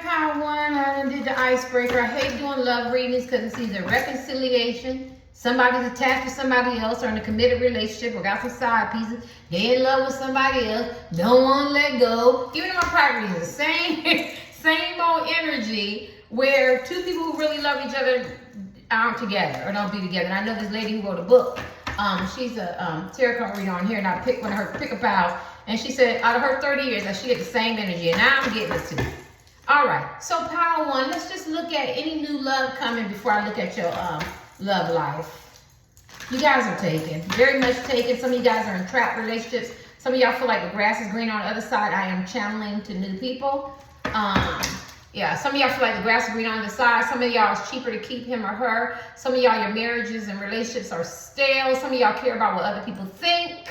Power One. I done did the icebreaker. I hate doing love readings because it's either reconciliation, somebody's attached to somebody else, or in a committed relationship, or got some side pieces. They in love with somebody else, don't want to let go. Even in my private readings, the same old energy where two people who really love each other aren't together or don't be together. And I know this lady who wrote a book. She's a tarot card reader on here, and I picked one of her pick-up pals. And she said out of her 30 years that she get the same energy, and now I'm getting it too. All right, so Power One, let's just look at any new love coming before I look at your love life. You guys are taken, very much taken. Some of you guys are in trapped relationships. Some of y'all feel like the grass is green on the other side. I am channeling to new people. Yeah, some of y'all feel like the grass is green on the side. Some of y'all it's cheaper to keep him or her. Some of y'all, your marriages and relationships are stale. Some of y'all care about what other people think.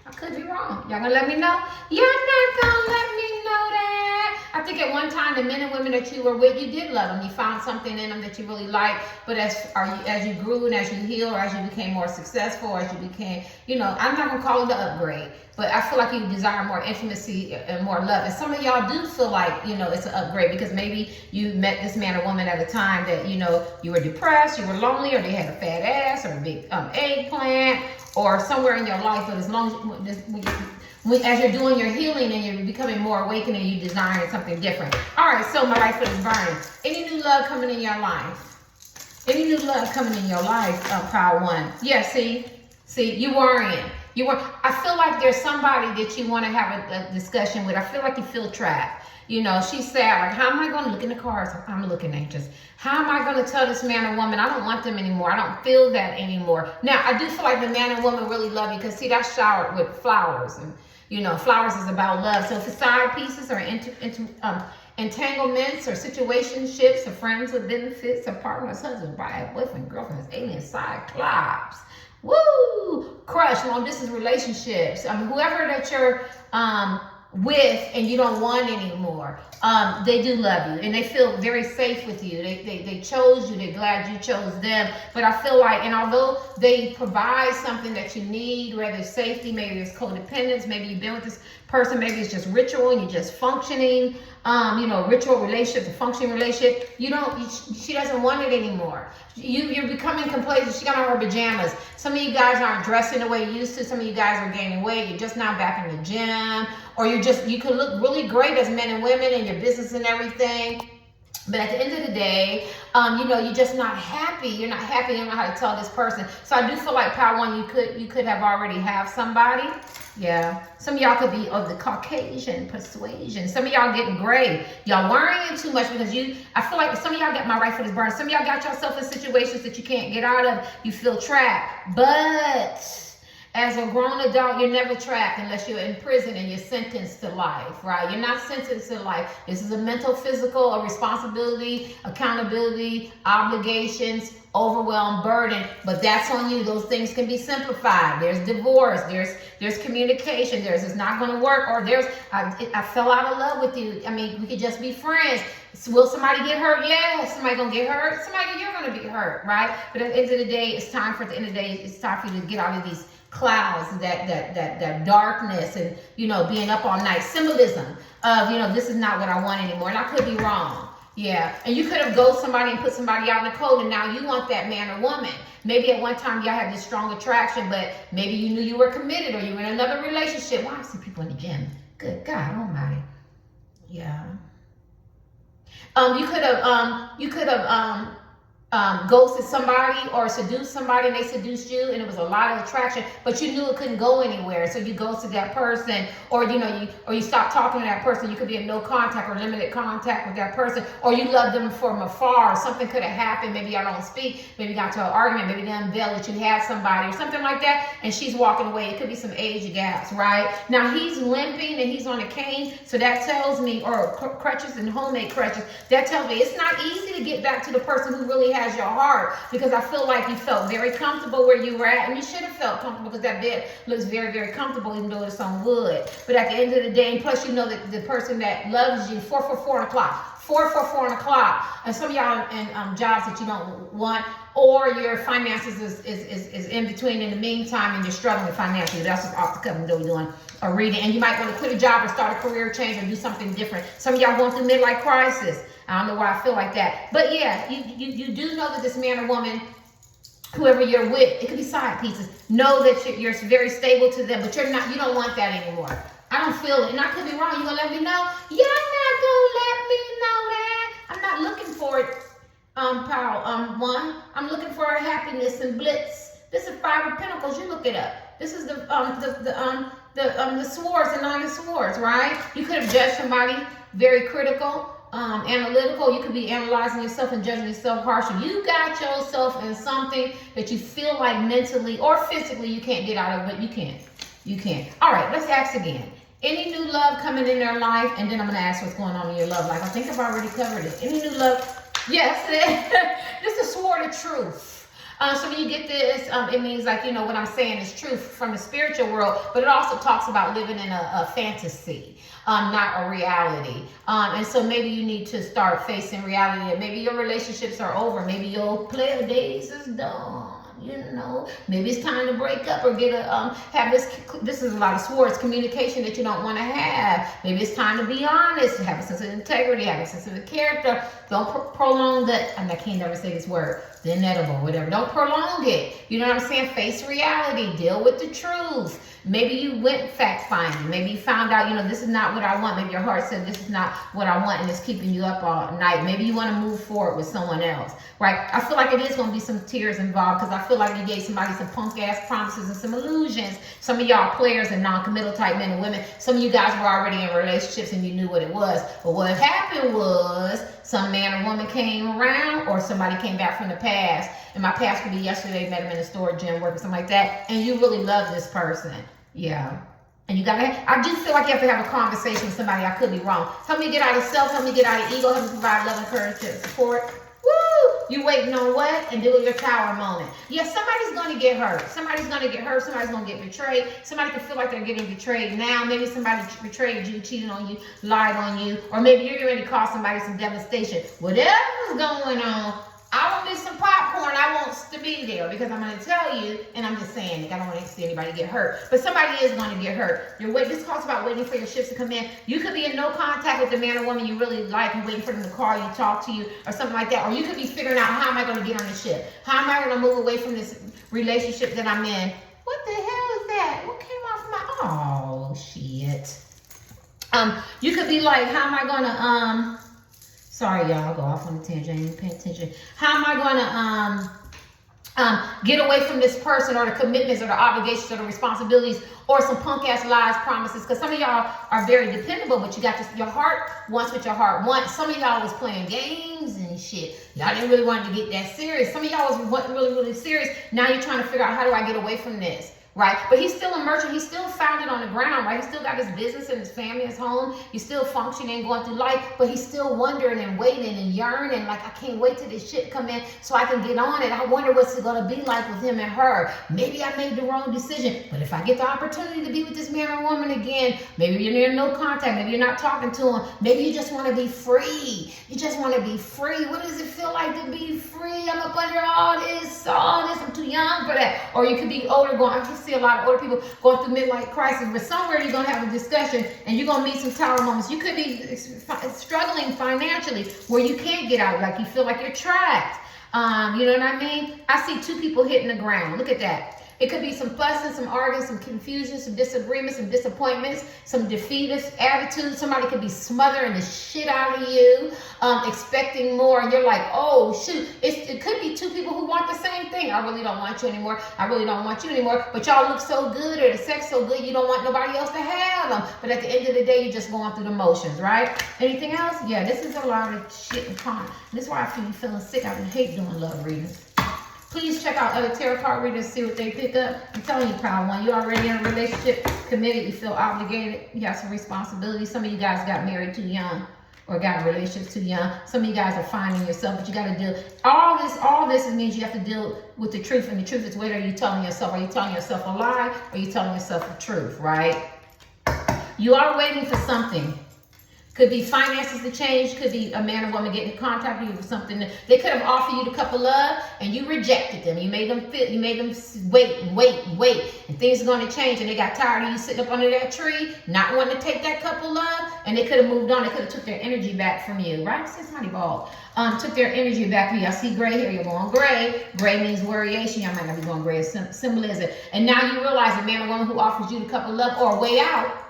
I could be wrong. Y'all gonna let me know? You're not gonna let me know that. I think at one time, the men and women that you were with, you did love them. You found something in them that you really liked. But as you grew and as you healed, or as you became more successful, or as you became, I'm not gonna call it the upgrade, but I feel like you desire more intimacy and more love. And some of y'all do feel like, it's an upgrade because maybe you met this man or woman at a time that, you were depressed, you were lonely, or they had a fat ass or a big eggplant, or somewhere in your life. But as long as you're doing your healing and you're becoming more awakened and you desiring something different. All right, so my life is burning. Any new love coming in your life? Any new love coming in your life, Power One? Yeah, see, you worrying. I feel like there's somebody that you want to have a discussion with. I feel like you feel trapped. She's sad. Like, how am I going to look in the cards? I'm looking anxious. How am I going to tell this man or woman I don't want them anymore? I don't feel that anymore. Now, I do feel like the man and woman really love you because, see, that's showered with flowers. And, flowers is about love. So if it's side pieces or entanglements or situationships or friends with benefits or partners, husband, bride, boyfriend, girlfriend, alien, cyclops. Woo! Crush. Well, this is relationships. Whoever that you're with and you don't want anymore, they do love you and they feel very safe with you. They chose you. They're glad you chose them. But I feel like, and although they provide something that you need, whether it's safety, maybe it's codependence, maybe you've been with this person, maybe it's just ritual and you're just functioning, ritual relationship, the functioning relationship, she doesn't want it anymore. You're becoming complacent. She got on her pajamas. Some of you guys aren't dressing the way you used to. Some of you guys are gaining weight. You're just not back in the gym, or you could look really great as men and women in your business and everything. But at the end of the day, you're just not happy. You're not happy. You don't know how to tell this person. So I do feel like, Power One, you could have already have somebody. Yeah. Some of y'all could be of the Caucasian persuasion. Some of y'all getting gray. Y'all worrying too much because I feel like some of y'all got my right foot is burned. Some of y'all got yourself in situations that you can't get out of. You feel trapped. But as a grown adult, you're never trapped unless you're in prison and you're sentenced to life, right? You're not sentenced to life. This is a mental, physical, a responsibility, accountability, obligations, overwhelm, burden, but that's on you. Those things can be simplified. There's divorce, there's communication, there's it's not going to work, or there's I fell out of love with you. I mean, we could just be friends. Will somebody get hurt? Yeah, somebody gonna get hurt. You're gonna be hurt, right? But at the end of the day, it's time for you to get out of these clouds, that darkness, and being up all night. Symbolism of this is not what I want anymore, and I could be wrong. Yeah, and you could have ghosted somebody and put somebody out in the cold, and now you want that man or woman. Maybe at one time y'all had this strong attraction, but maybe you knew you were committed or you were in another relationship. Why I see people in the gym? Good God Almighty. Yeah. You could have ghosted somebody or seduced somebody, and they seduced you, and it was a lot of attraction, but you knew it couldn't go anywhere, so you ghosted that person, or you stopped talking to that person. You could be in no contact or limited contact with that person, or you loved them from afar. Something could have happened. Maybe y'all don't speak. Maybe you got to an argument. Maybe they unveiled that you had somebody or something like that, and she's walking away. It could be some age gaps, right? Now he's limping and he's on a cane, so that tells me, or crutches and homemade crutches, that tells me it's not easy to get back to the person who really has your heart, because I feel like you felt very comfortable where you were at, and you should have felt comfortable because that bed looks very, very comfortable even though it's on wood. But at the end of the day, and plus that the person that loves you, 4 o'clock, 4 and o'clock. And some of y'all in jobs that you don't want, or your finances is in between in the meantime, and you're struggling financially. That's what's off the cuff and doing a reading. And you might want to quit a job or start a career change or do something different. Some of y'all going through midlife crisis. I don't know why I feel like that. But yeah, you do know that this man or woman, whoever you're with, it could be side pieces, know that you're very stable to them, but you don't want that anymore. I don't feel it, and I could be wrong. You gonna let me know? You're not gonna let me know that. I'm not looking for it, pal. One, I'm looking for happiness and bliss. This is 5 of Pentacles. You look it up. This is the swords, the 9 of swords, right? You could have judged somebody very critical, analytical. You could be analyzing yourself and judging yourself harshly. You got yourself in something that you feel like mentally or physically you can't get out of, but you can. You can. All right, let's ask again. Any new love coming in their life? And then I'm going to ask what's going on in your love life. I think I've already covered it. Any new love? Yes. This is the sword of truth. So when you get this, it means like, what I'm saying is truth from the spiritual world, but it also talks about living in a fantasy, not a reality. And so maybe you need to start facing reality, and maybe your relationships are over. Maybe your player days is done. Maybe it's time to break up or get have this is a lot of swords, communication that you don't want to have. Maybe it's time to be honest, have a sense of integrity, have a sense of character. Don't prolong that. I can't never say this word, the inedible, whatever. Don't prolong it. You know what I'm saying? Face reality, deal with the truth. Maybe you went fact finding. Maybe you found out, this is not what I want. Maybe your heart said this is not what I want, and it's keeping you up all night. Maybe you want to move forward with someone else, right? I feel like it is going to be some tears involved, because I feel like you gave somebody some punk ass promises and some illusions. Some of y'all players and non-committal type men and women, some of you guys were already in relationships and you knew what it was. But what happened was some man or woman came around, or somebody came back from the past. And my past could be yesterday, met him in a store, gym, work, or something like that. And you really love this person. Yeah. And you gotta, I do feel like you have to have a conversation with somebody. I could be wrong. Help me get out of self, help me get out of ego, help me provide love, encouragement, support. Woo! You waiting on what? And doing your tower moment. Yeah, somebody's gonna get hurt. Somebody's gonna get hurt, somebody's gonna get betrayed. Somebody can feel like they're getting betrayed now. Maybe somebody betrayed you, cheated on you, lied on you, or maybe you're ready to cause somebody some devastation. Whatever's going on, I want me some popcorn. I want to be there, because I'm going to tell you, and I'm just saying, I don't want to see anybody get hurt, but somebody is going to get hurt. This talks about waiting for your ships to come in. You could be in no contact with the man or woman you really like and waiting for them to call you, talk to you, or something like that. Or you could be figuring out, how am I going to get on the ship? How am I going to move away from this relationship that I'm in? What the hell is that? What came off my... Oh, shit. You could be like, how am I going to... Sorry, y'all, I'll go off on a tangent. I ain't paying attention. How am I going to get away from this person, or the commitments, or the obligations, or the responsibilities, or some punk ass lies, promises? Because some of y'all are very dependable, but you got your heart wants what your heart wants. Some of y'all was playing games and shit. Y'all didn't really want to get that serious. Some of y'all was really, really serious. Now you're trying to figure out, how do I get away from this? Right? But he's still a merchant. He's still founded on the ground, right? He's still got his business and his family, his home. He's still functioning, going through life, but he's still wondering and waiting and yearning. Like, I can't wait till this shit come in so I can get on it. I wonder what's it going to be like with him and her. Maybe I made the wrong decision, but if I get the opportunity to be with this man or woman again, maybe you're in no contact. Maybe you're not talking to him. Maybe you just want to be free. You just want to be free. What does it feel like to be free? I'm up under all this. I'm too young for that. Or you could be older, going, I can see a lot of older people going through midlife crisis, but somewhere you're going to have a discussion and you're going to meet some tower moments. You could be struggling financially where you can't get out, like you feel like you're trapped. You know what I mean? I see 2 people hitting the ground. Look at that. It could be some fussing, some arguing, some confusion, some disagreements, some disappointments, some defeatist attitude. Somebody could be smothering the shit out of you, expecting more, and you're like, oh shoot. It could be 2 people who want the same thing. I really don't want you anymore. I really don't want you anymore. But y'all look so good, or the sex so good, you don't want nobody else to have them. But at the end of the day, you're just going through the motions, right? Anything else? Yeah, this is a lot of shit and con. This is why I feel you feeling sick. I hate doing love readings. Please check out other tarot card readers, see what they pick up. I'm telling you, pile one, you're already in a relationship, committed, you feel obligated, you have some responsibility. Some of you guys got married too young, or got in relationships too young. Some of you guys are finding yourself, but you got to deal. All this means you have to deal with the truth, and the truth is, what are you telling yourself? Are you telling yourself a lie, or are you telling yourself the truth, right? You are waiting for something. Could be finances to change. Could be a man or woman getting in contact with you for something. They could have offered you the cup of love and you rejected them. You made them feel, you made them wait and wait and wait. And things are going to change. And they got tired of you sitting up under that tree, not wanting to take that cup of love. And they could have moved on. They could have took their energy back from you, right? It's honey ball. Took their energy back from you. I see gray here. You're going gray. Gray means variation. Y'all might not be going gray. It's symbolism. And now you realize a man or woman who offers you the cup of love or a way out.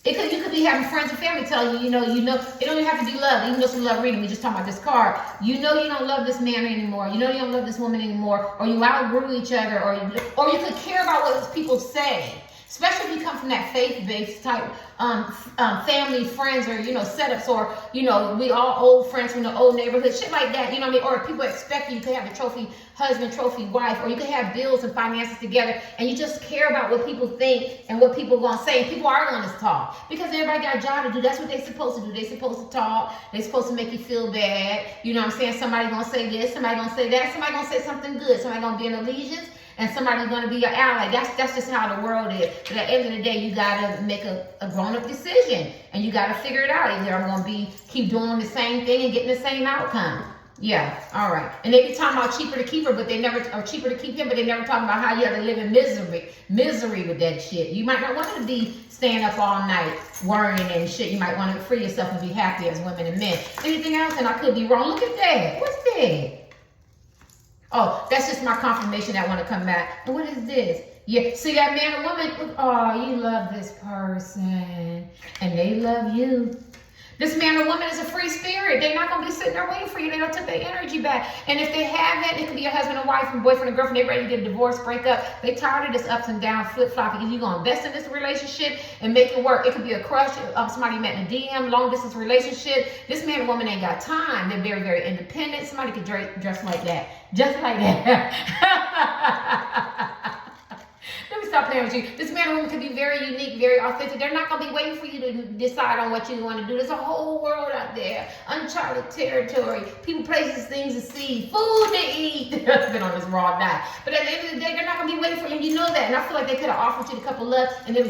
You could be having friends and family tell you, you know, it don't even have to be love. Even though some love reading, we just talking about this card. You know you don't love this man anymore. You know you don't love this woman anymore. Or you outgrew each other. Or you could care about what people say. Especially if you come from that faith-based type family, friends, or, setups, or, we all old friends from the old neighborhood, shit like that, you know what I mean? Or people expect you to have a trophy husband, trophy wife, or you can have bills and finances together, and you just care about what people think and what people are going to say. And people are going to talk because everybody got a job to do. That's what they're supposed to do. They're supposed to talk. They're supposed to make you feel bad. You know what I'm saying? Somebody going to say this, somebody going to say that, somebody going to say something good, somebody going to be in allegiance, and somebody's going to be your ally. That's just how the world is. But at the end of the day, you got to make a grown-up decision. And you got to figure it out. Either I'm going to keep doing the same thing and getting the same outcome. Yeah, all right. And they be talking about cheaper to keep her, but they never, or cheaper to keep him, but they never talking about how you have to live in misery with that shit. You might not want to be staying up all night worrying and shit. You might want to free yourself and be happy as women and men. Anything else? And I could be wrong. Look at that. What's that? Oh, that's just my confirmation that I want to come back. And what is this? Yeah, see that man or woman? Oh, you love this person. And they love you. This man or woman is a free spirit. They're not going to be sitting there waiting for you. They don't take their energy back. And if they haven't, it could be your husband and wife and boyfriend and girlfriend. They're ready to get a divorce, break up. They tired of this ups and downs, flip-flopping. If you're going to invest in this relationship and make it work, it could be a crush, somebody you met in a DM, long-distance relationship. This man or woman ain't got time. They're very, very independent. Somebody could dress like that. Just like that. Let me stop playing with you. This man or woman could be very unique, very authentic. They're not going to be waiting for you to decide on what you want to do. There's a whole world out there. Uncharted territory. People, places, things to see. Food to eat. I've been on this raw diet. But at the end of the day, they're not going to be waiting for you. You know that. And I feel like they could have offered you a couple of love. And they were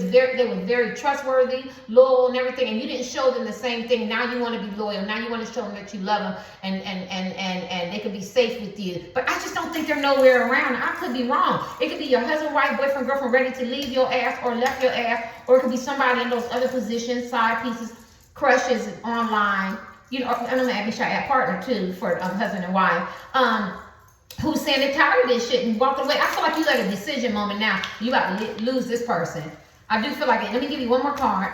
very trustworthy, loyal, and everything. And you didn't show them the same thing. Now you want to be loyal. Now you want to show them that you love them. And they could be safe with you. But I just don't think they're nowhere around. I could be wrong. It could be your husband, wife, boyfriend, girlfriend ready to leave your ass or left your ass, or it could be somebody in those other positions, side pieces, crushes online, and I'm gonna make sure I add partner too for husband and wife, who's saying they're tired of this shit and walking away. I feel like you at a decision moment now. You about to lose this person. I do feel like it. Let me give you one more card.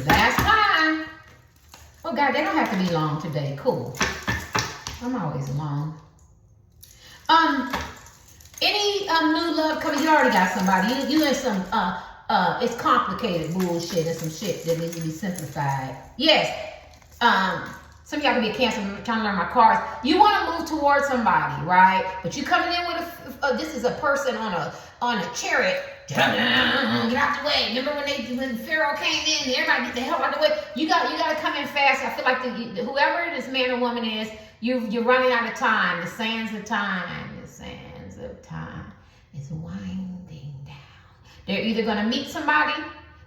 Last time. Oh God, they don't have to be long today. Cool. I'm always long. Any new love coming? You already got somebody. You in some it's complicated bullshit and some shit that needs to be simplified. Yes. Some of y'all can be a Cancer. I'm trying to learn my cards. You want to move towards somebody, right? But you coming in with this is a person on a chariot. Get out the way. Remember when Pharaoh came in, everybody get the hell out the way. You got to come in fast. I feel like whoever this man or woman is, you're running out of time. The sands of time. Of time is winding down. They're either going to meet somebody.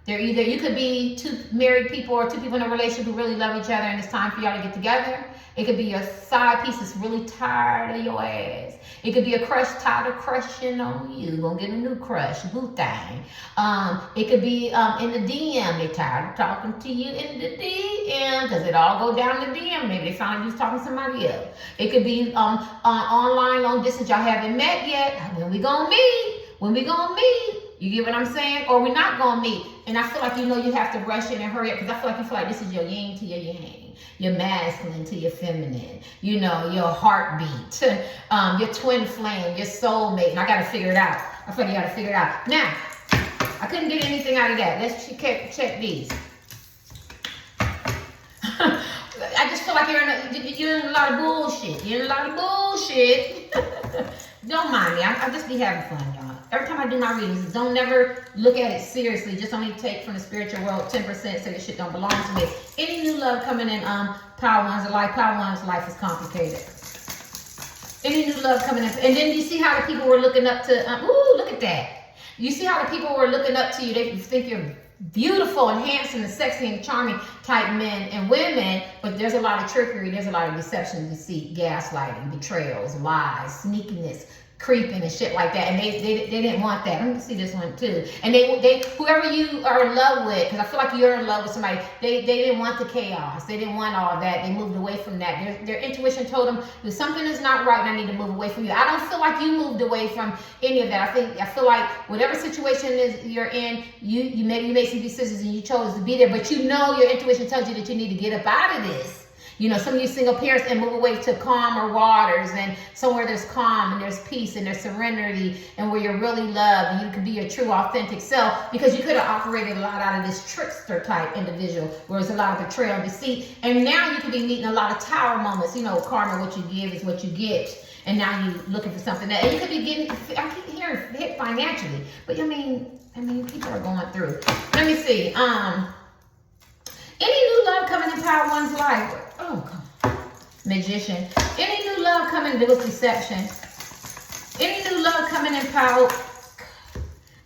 You could be two married people or two people in a relationship who really love each other, and it's time for y'all to get together. It could be your side piece that's really tired of your ass. It could be a crush tired of crushing on you. Gonna get a new crush, boo thing. It could be in the DM. They tired of talking to you in the DM because it all go down the DM. Maybe they found you was talking to somebody else. It could be online, long distance. Y'all haven't met yet. When we gonna meet? When we gonna meet? You get what I'm saying? Or we're not gonna meet. And I feel like you have to rush in and hurry up because I feel like this is your yin to your yang, your masculine to your feminine, your heartbeat, your twin flame, your soulmate. And I gotta figure it out. I feel like you gotta figure it out. Now, I couldn't get anything out of that. Let's check these. I just feel like you're in a lot of bullshit. You're in a lot of bullshit. Don't mind me. I just be having fun, y'all. Every time I do my readings, don't never look at it seriously. Just only take from the spiritual world 10% so your shit don't belong to me. Any new love coming in, Power One's life. Power One's life is complicated. Any new love coming in. And then you see how the people were looking up to, ooh, look at that. You see how the people were looking up to you. They think you're beautiful and handsome and sexy and charming type men and women, but there's a lot of trickery, there's a lot of deception, deceit, gaslighting, betrayals, lies, sneakiness, creeping and shit like that, and they didn't want that. Let me see this one too. And they whoever you are in love with, because I feel like you're in love with somebody, they didn't want the chaos, they didn't want all that, they moved away from that. Their intuition told them that something is not right and I need to move away from you. I don't feel like you moved away from any of that. I feel like whatever situation is you're in, you made some decisions and you chose to be there, but you know your intuition tells you that you need to get up out of this. You know, some of you single parents, and move away to calmer waters, and somewhere there's calm and there's peace and there's serenity, and where you're really loved and you can be your true authentic self, because you could have operated a lot out of this trickster type individual where there's a lot of betrayal and deceit. And now you could be meeting a lot of tower moments. You know, karma, what you give is what you get. And now you're looking for something else. And you could be getting, I keep hearing hit financially, but I mean, people are going through. Let me see. Any new love coming in power one's life? Oh, come on. Magician. Any new love coming? There was deception. Any new love coming in power?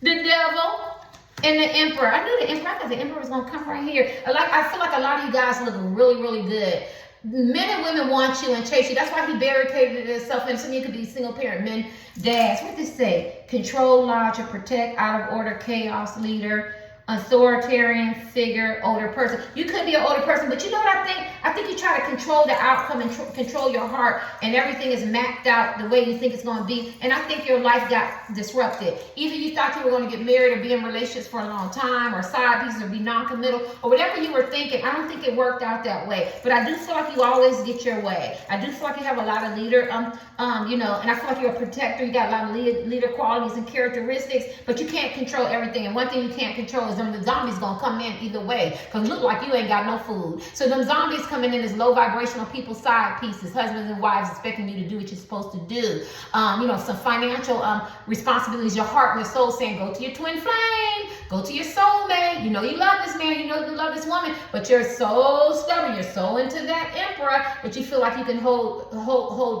The devil and the emperor. I knew the emperor. I thought the emperor was gonna come right here. I feel like a lot of you guys look really, really good. Men and women want you and chase you. That's why he barricaded himself. And some of you could be single parent men, dads. What does this say? Control, logic, protect, out of order, chaos, leader, authoritarian figure, older person. You could be an older person, but you know what I think? I think you try to control the outcome and control your heart, and everything is mapped out the way you think it's going to be. And I think your life got disrupted. Either you thought you were going to get married or be in relationships for a long time, or side pieces, or be non-committal, or whatever you were thinking. I don't think it worked out that way. But I do feel like you always get your way. I do feel like you have a lot of leader, you know, and I feel like you're a protector. You got a lot of leader qualities and characteristics, but you can't control everything. And one thing you can't control is the zombies gonna come in either way, because look like you ain't got no food. So them zombies coming in as low vibrational people, side pieces, husbands and wives expecting you to do what you're supposed to do. You know, some financial responsibilities, your heart and your soul saying, go to your twin flame, go to your soulmate. You know you love this man, you know you love this woman, but you're so stubborn, you're so into that emperor that you feel like you can hold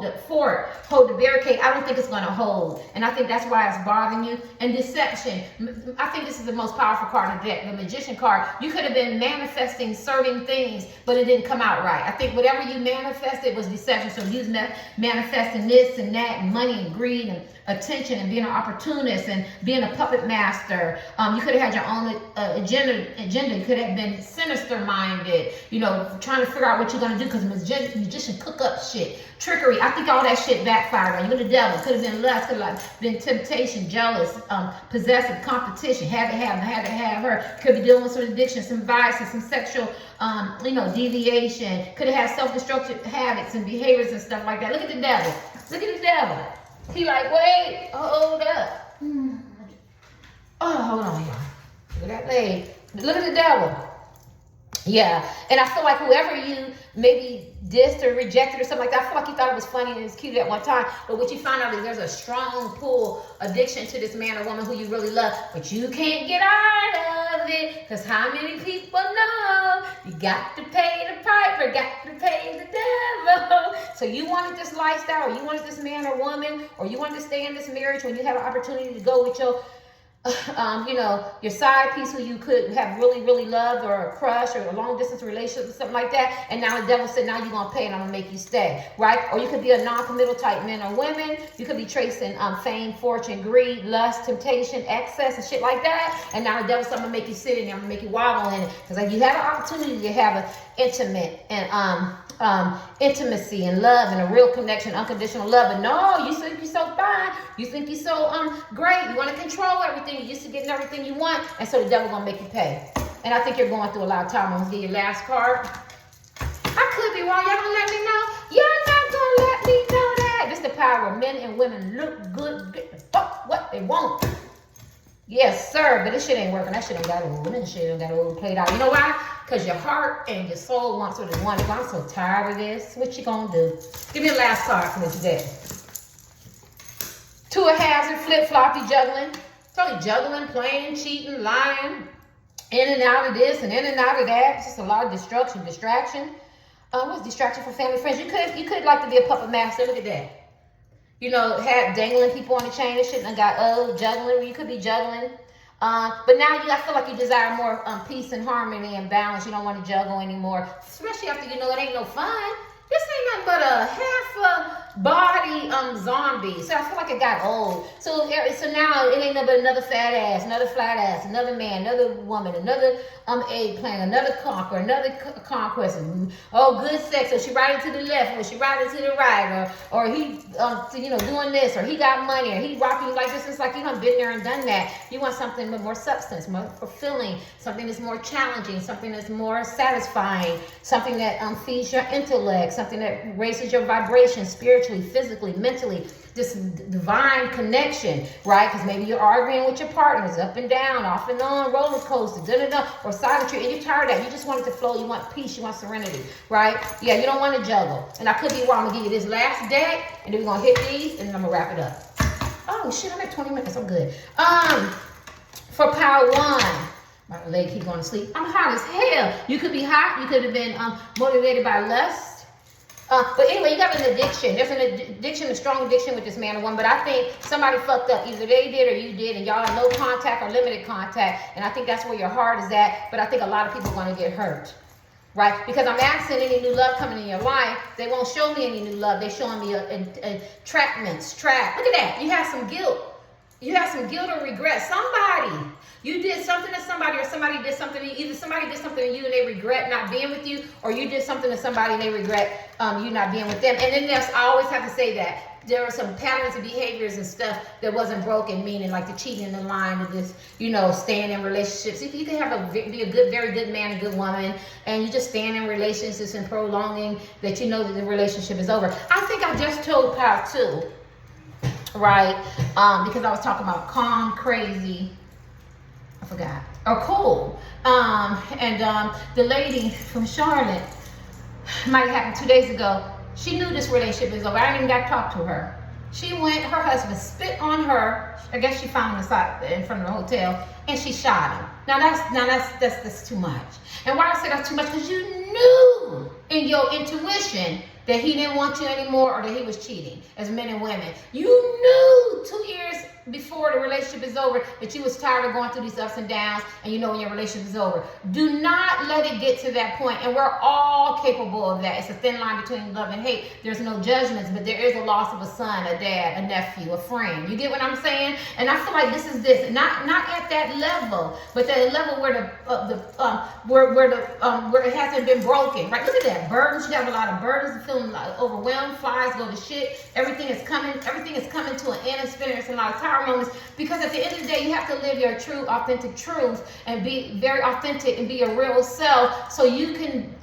the fort, hold the barricade. I don't think it's gonna hold, and I think that's why it's bothering you. And deception, I think this is the most powerful card in the deck, the magician card. You could have been manifesting certain things, but it didn't come out right. I think whatever you manifested was deception. So you manifesting this and that, and money and greed and attention and being an opportunist and being a puppet master. You could have had your own agenda. You could have been sinister minded, you know, trying to figure out what you're going to do, because magician cook up shit. Trickery. I think all that shit backfired on you. You're the devil. Could have been lust, could have been temptation, jealous, possessive, competition, had to have her. Could be dealing with some addiction, some vices, some sexual, you know, deviation. Could have had self-destructive habits and behaviors and stuff like that. Look at the devil. Look at the devil. He like, wait, hold up. Oh, hold on, y'all. Look at that leg. Look at the devil. Yeah, and I feel like whoever you maybe dissed or rejected or something like that, I feel like you thought it was funny and it was cute at one time, but what you find out is there's a strong pull, addiction to this man or woman who you really love, but you can't get out of it, because how many people know you got to pay the piper, got to pay the devil. So you wanted this lifestyle, or you wanted this man or woman, or you wanted to stay in this marriage when you have an opportunity to go with your you know, your side piece who you could have really, really loved, or a crush, or a long distance relationship or something like that. And now the devil said, now you're going to pay and I'm going to make you stay, right? Or you could be a non-committal type men or women. You could be tracing fame, fortune, greed, lust, temptation, excess, and shit like that. And now the devil said, I'm going to make you sit in there, I'm going to make you wobble in it. Because like, you have an opportunity to have an intimate and intimacy and love and a real connection, unconditional love. But no, you think you're so fine, you think you're so great, you want to control everything, you're used to getting everything you want, and so the devil gonna make you pay. And I think you're going through a lot of time. I'm gonna get your last card. I could be wrong. Y'all gonna let me know? Y'all not gonna let me know that. This is the power where men and women look good, get the fuck what they want. Yes, sir, but this shit ain't working. That shit ain't got old. This shit ain't got old played out. You know why? Because your heart and your soul wants what it wants. I'm so tired of this. What you gonna do? Give me the last card for this day. Two of hazard, flip-floppy, juggling. Totally juggling, playing, cheating, lying. In and out of this and in and out of that. It's just a lot of distraction. What's distraction for family, friends? You could like to be a puppet master. Look at that. You know, had dangling people on the chain and shit, and got juggling. You could be juggling. But now I feel like you desire more peace and harmony and balance. You don't want to juggle anymore, especially after you know it ain't no fun. This ain't nothing but a half body zombie. So I feel like it got old. So now it ain't nothing but another fat ass, another flat ass, another man, another woman, another eggplant, another conqueror, another conquest. Oh, good sex. So she riding to the left, or she riding to the right, or he doing this, or he got money, or he rocking you like this. It's like you done been there and done that. You want something with more substance, more fulfilling, something that's more challenging, something that's more satisfying, something that feeds your intellect, something that raises your vibration spiritually, physically, mentally, this divine connection, right? Because maybe you're arguing with your partners up and down, off and on, roller coaster, or silentry, and you're tired of that. You just want it to flow. You want peace. You want serenity, right? Yeah, you don't want to juggle. And I could be wrong. I'm going to give you this last deck, and then we're going to hit these, and then I'm going to wrap it up. Oh, shit, I'm at 20 minutes. I'm good. For pile 1, my leg keep going to sleep. I'm hot as hell. You could be hot. You could have been motivated by lust. But anyway, you got an addiction. There's an addiction, a strong addiction with this man or woman. But I think somebody fucked up. Either they did or you did, and y'all have no contact or limited contact. And I think that's where your heart is at. But I think a lot of people are going to get hurt, right? Because I'm asking any new love coming in your life. They won't show me any new love. They're showing me entrapments, trap. Look at that. You have some guilt. You have some guilt or regret. You did something to somebody, or somebody did something to you. Either somebody did something to you and they regret not being with you, or you did something to somebody and they regret you not being with them. And then I always have to say that there are some patterns of behaviors and stuff that wasn't broken, meaning like the cheating, the lying, of this, staying in relationships. You can be a very good man and good woman, and you just staying in relationships and prolonging that you know that the relationship is over. I think I just told Pal 2, right? Because I was talking about calm, crazy, I forgot, or cool. The lady from Charlotte, might have happened 2 days ago. She knew this relationship is over. I didn't even got to talk to her. She went, her husband spit on her. I guess she found him in front of the hotel, and she shot him. Now that's too much. And why I say that's too much? Because you knew in your intuition that he didn't want you anymore, or that he was cheating, as men and women. You knew 2 years before the relationship is over that you was tired of going through these ups and downs, and you know when your relationship is over. Do not let it get to that point, and we're all capable of that. It's a thin line between love and hate. There's no judgments, but there is a loss of a son, a dad, a nephew, a friend. You get what I'm saying? And I feel like this is not at that level, but that level where where it hasn't been broken. Right? Look at that, burdens. You have a lot of burdens, feeling like overwhelmed, flies go to shit. Everything is coming to an end and spinning. It's a lot of time moments, because at the end of the day you have to live your true authentic truth and be very authentic and be your real self, so you can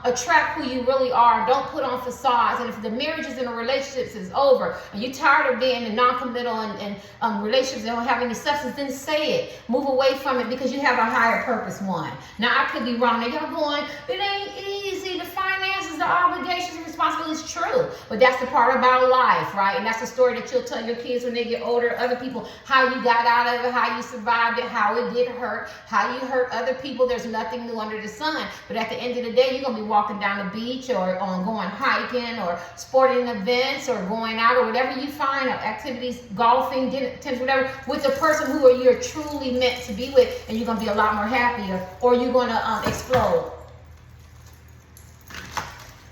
attract who you really are. Don't put on facades. And if the marriages and the relationships is over and you're tired of being in non-committal and relationships that don't have any substance, then say it. Move away from it, because you have a higher purpose one. Now I could be wrong. Now y'all going, it ain't easy, the finances, the obligations, the responsibilities. True, but that's the part about life, right? And that's the story that you'll tell your kids when they get older, other people, how you got out of it, how you survived it, how it did hurt, how you hurt other people. There's nothing new under the sun. But at the end of the day, you're going to be walking down the beach, or going hiking, or sporting events, or going out, or whatever you find, or activities, golfing, tennis, whatever, with the person who you're truly meant to be with, and you're going to be a lot more happier, or you're going to explode.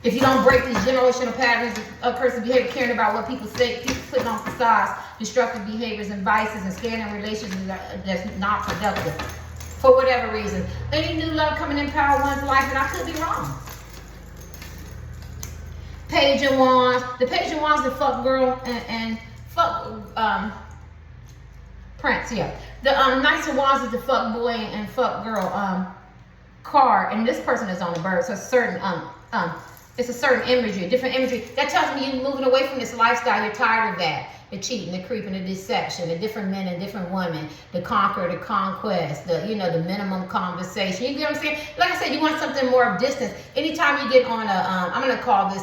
If you don't break these generational patterns of cursive behavior, caring about what people say, people putting on facades, destructive behaviors and vices, and staying in relationships that's not productive, for whatever reason. Any new love coming in Power One's life, and I could be wrong. Page of Wands. The Page of Wands, the fuck girl and fuck Prince, yeah. The Knights of Wands is the fuck boy and fuck girl card, and this person is on the bird, so it's a certain imagery, different imagery. That tells me you're moving away from this lifestyle. You're tired of that. The cheating, the creeping, the deception, the different men and different women, the conquer, the conquest, the minimum conversation. You get what I'm saying? Like I said, you want something more of distance. Anytime you get on I'm gonna call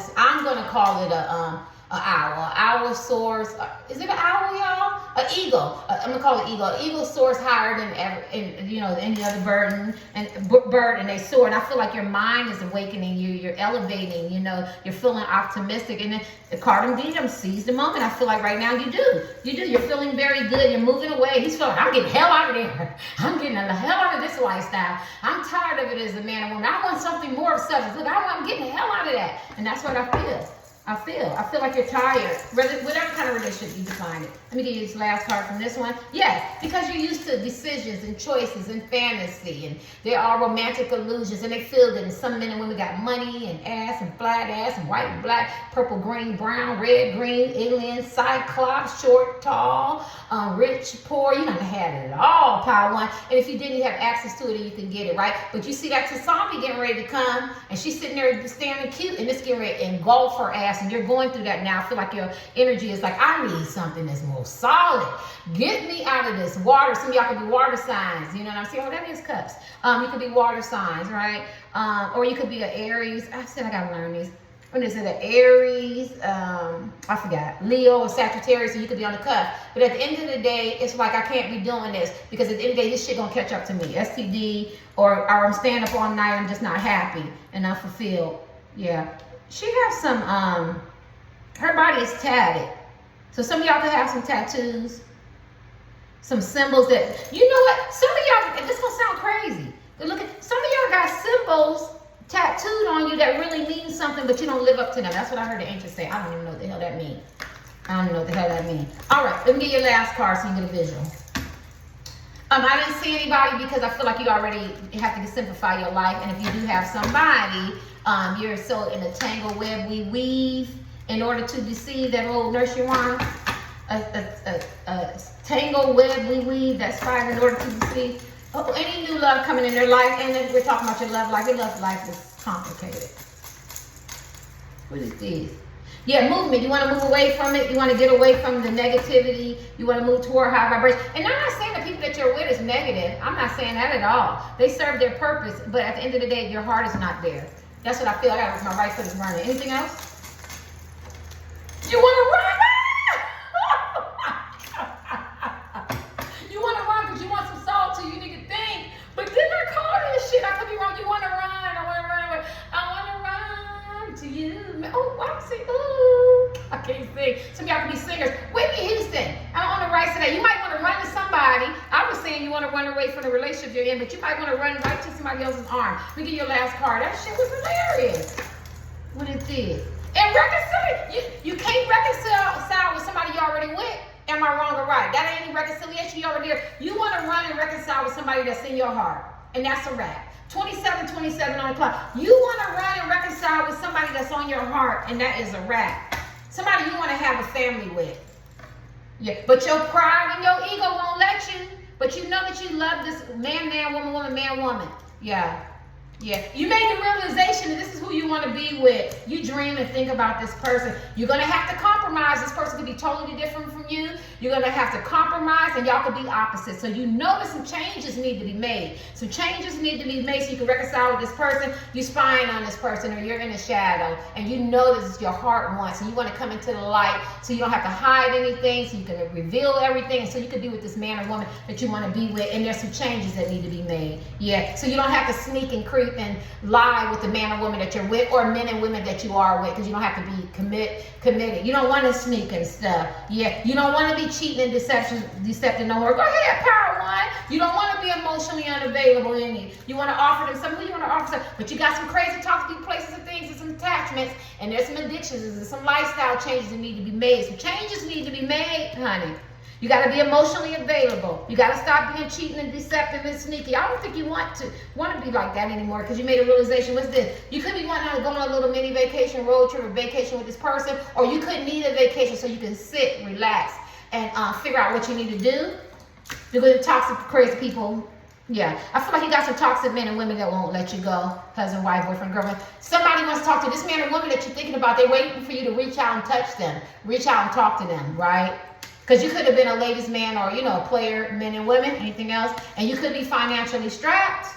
it a owl source. Is it an owl, y'all? An eagle. I'm gonna call it eagle. An eagle soars higher than any other bird, and they soar. And I feel like your mind is awakening you. You're elevating. You're feeling optimistic. And then the Cardi B sees the moment. I feel like right now you do. You're feeling very good. You're moving away. He's feeling, I'm getting the hell out of there. I'm getting the hell out of this lifestyle. I'm tired of it as a man and woman. I want something more of substance. Look, I'm getting the hell out of that. And that's what I feel. I feel like you're tired, whatever kind of relationship you define it. Let me give you this last card from this one. Yes, because you're used to decisions and choices and fantasy, and they're all romantic illusions, and they feel good. And some men and women got money and ass and flat ass and white and black, purple, green, brown, red, green, alien, cyclops, short, tall, rich, poor. You done had it all, power one. And if you didn't have access to it, you can get it, right? But you see that zombie getting ready to come, and she's sitting there standing cute, and it's getting ready to engulf her ass. And you're going through that now. I feel like your energy is like, I need something that's more solid. Get me out of this water. Some of y'all could be water signs. You know what I'm saying? Well, that means cups. You could be water signs, right? Or you could be an Aries. I said I gotta learn these. When is it? An Aries? I forgot. Leo or Sagittarius. So you could be on the cuff. But at the end of the day, it's like I can't be doing this because at the end of the day, this shit gonna catch up to me. STD or I'm staying up all night. I'm just not happy and unfulfilled. Yeah. She has some, her body is tatted. So some of y'all could have some tattoos, some symbols that, you know what? Some of y'all, this gonna sound crazy, but look at, some of y'all got symbols tattooed on you that really mean something, but you don't live up to them. That's what I heard the angel say. I don't even know what the hell that means. All right, let me get your last card so you get a visual. I didn't see anybody because I feel like you already have to simplify your life. And if you do have somebody, you're so in a tangle web we weave in order to deceive, that old nursery rhyme. A tangle web we weave that's fine in order to deceive. Oh, any new love coming in their life, and then we're talking about your love life. Your love life is complicated. What is this? Yeah, movement. You want to move away from it. You want to get away from the negativity. You want to move toward high vibration. And I'm not saying the people that you're with is negative. I'm not saying that at all. They serve their purpose, but at the end of the day, your heart is not there. That's what I feel. I got my right foot is burning. Anything else? You want to run? You want to run because you want some salt too. You need to think. But then I call this shit. I could be wrong. You want to run? I want to run away. I want to run to you. Oh, I'm saying, ooh. I can't sing. Some of y'all can be singers. Whitney Houston. I'm on the right today. You might want to run to somebody. I was saying you want to run away from the relationship you're in, but you might want to run right to somebody else's arm. Let me get your last card. That shit was hilarious. What is this? And reconcile. You can't reconcile with somebody you already with. Am I wrong or right? That ain't any reconciliation you already there. You want to run and reconcile with somebody that's in your heart. And that's a wrap. 27 on the clock. You want to run and reconcile with somebody that's on your heart, and that is a wrap. Somebody you want to have a family with. Yeah, but your pride and your ego won't let you. But you know that you love this man, woman, man, woman. Yeah. You made the realization that this is who you want to be with. You dream and think about this person. You're going to have to compromise. This person could be totally different from you. You're going to have to compromise, and y'all could be opposite. So you know that some changes need to be made. Some changes need to be made so you can reconcile with this person. You're spying on this person, or you're in the shadow, and you know this is your heart wants, and you want to come into the light so you don't have to hide anything, so you can reveal everything, and so you can be with this man or woman that you want to be with, and there's some changes that need to be made. Yeah, so you don't have to sneak and creep and lie with the man or woman that you're with, or men and women that you are with, because you don't have to be committed. You don't want to sneak and stuff. Yeah, you don't want to be cheating and deceptive no more. Go ahead, power one. You don't want to be emotionally unavailable in you. You want to offer them something. You want to offer something, but you got some crazy toxic places and things and some attachments, and there's some addictions and some lifestyle changes that need to be made. Some changes need to be made, honey. You got to be emotionally available. You got to stop being cheating and deceptive and sneaky. I don't think you want to be like that anymore, because you made a realization. What's this? You could be wanting to go on a little mini vacation, road trip, or vacation with this person, or you could need a vacation so you can sit, relax, and figure out what you need to do. Because the toxic, crazy people, yeah. I feel like you got some toxic men and women that won't let you go. Husband, wife, boyfriend, girlfriend. Somebody wants to talk to this man or woman that you're thinking about. They're waiting for you to reach out and touch them. Reach out and talk to them, right? Because you could have been a ladies' man, or, you know, a player, men and women, anything else. And you could be financially strapped.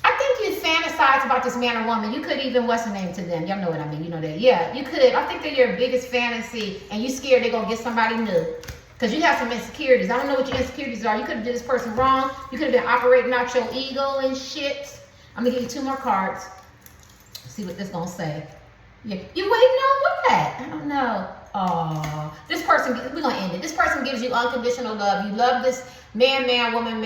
I think you fantasize fantasize about this man or woman. You could even, what's the name to them? Y'all know what I mean. You know that. Yeah, you could. I think they're your biggest fantasy, and you scared they're going to get somebody new. Because you have some insecurities. I don't know what your insecurities are. You could have did this person wrong. You could have been operating out your ego and shit. I'm going to give you 2 more cards. See what this going to say. You waiting on what? I don't know. Oh, this person, we're going to end it. This person gives you unconditional love. You love this man, woman,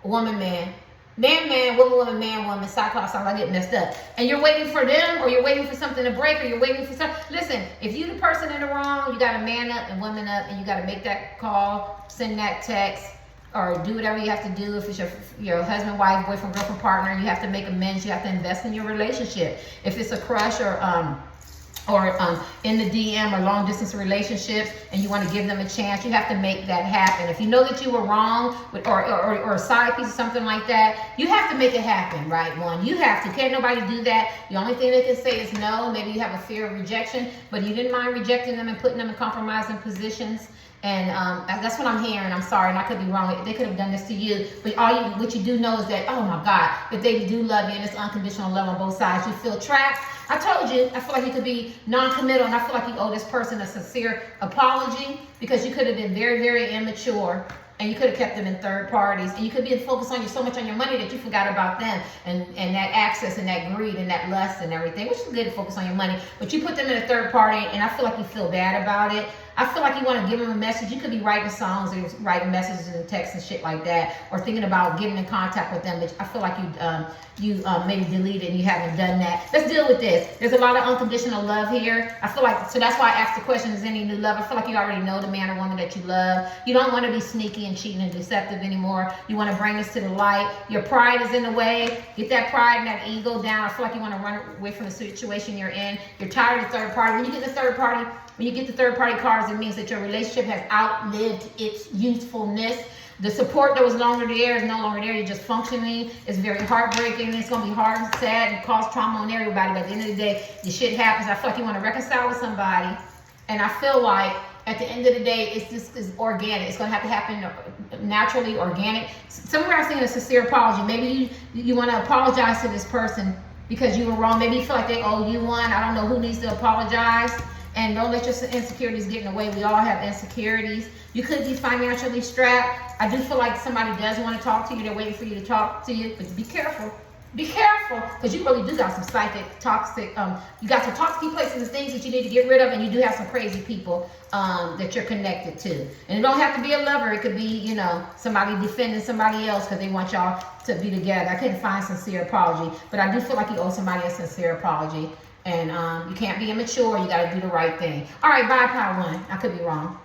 woman, man. Man, woman, man, woman, cyclops, I get messed up. And you're waiting for them, or you're waiting for something to break, or you're waiting for something. Listen, if you the person in the wrong, you got to man up and woman up, and you got to make that call, send that text, or do whatever you have to do. If it's your husband, wife, boyfriend, girlfriend, partner, you have to make amends. You have to invest in your relationship. If it's a crush or in the DM or long distance relationships, and you want to give them a chance, you have to make that happen. If you know that you were wrong with, or a side piece or something like that, you have to make it happen, right? You have to. Can't nobody do that. The only thing they can say is no. Maybe you have a fear of rejection, but you didn't mind rejecting them and putting them in compromising positions. And that's what I'm hearing. I'm sorry, and I could be wrong. They could have done this to you, but what you do know is that, oh my God, if they do love you and it's unconditional love on both sides, you feel trapped. I told you, I feel like you could be non-committal, and I feel like you owe this person a sincere apology, because you could have been very, very immature, and you could have kept them in third parties, and you could be focused on so much on your money that you forgot about them, and that access and that greed and that lust and everything, which is good to focus on your money, but you put them in a third party, and I feel like you feel bad about it. I feel like you want to give them a message. You could be writing songs or writing messages and texts and shit like that, or thinking about getting in contact with them, but I feel like you maybe deleted and you haven't done that. Let's deal with this. There's a lot of unconditional love here. I feel like, so that's why I asked the question, is any new love? I feel like you already know the man or woman that you love. You don't want to be sneaky and cheating and deceptive anymore. You want to bring this to the light. Your pride is in the way. Get that pride and that ego down. I feel like you want to run away from the situation you're in. You're tired of third party. When you get the third party cards, it means that your relationship has outlived its usefulness. The support that was longer there is no longer there. You're just functioning. It's very heartbreaking. It's going to be hard and sad and cause trauma on everybody. But at the end of the day, the shit happens. I feel like you want to reconcile with somebody. And I feel like at the end of the day, it's organic. It's going to have to happen naturally, organic. Somewhere I'm thinking a sincere apology. Maybe you want to apologize to this person because you were wrong. Maybe you feel like they owe you one. I don't know who needs to apologize. And don't let your insecurities get in the way. We all have insecurities. You could be financially strapped. I do feel like somebody does want to talk to you. They're waiting for you to talk to you. But be careful. Be careful, because you really do got some psychic, toxic, you got some toxic places and things that you need to get rid of, and you do have some crazy people that you're connected to. And it don't have to be a lover. It could be, somebody defending somebody else because they want y'all to be together. I couldn't find sincere apology, but I do feel like you owe somebody a sincere apology. And you can't be immature. You got to do the right thing. All right, bye, Power One. I could be wrong.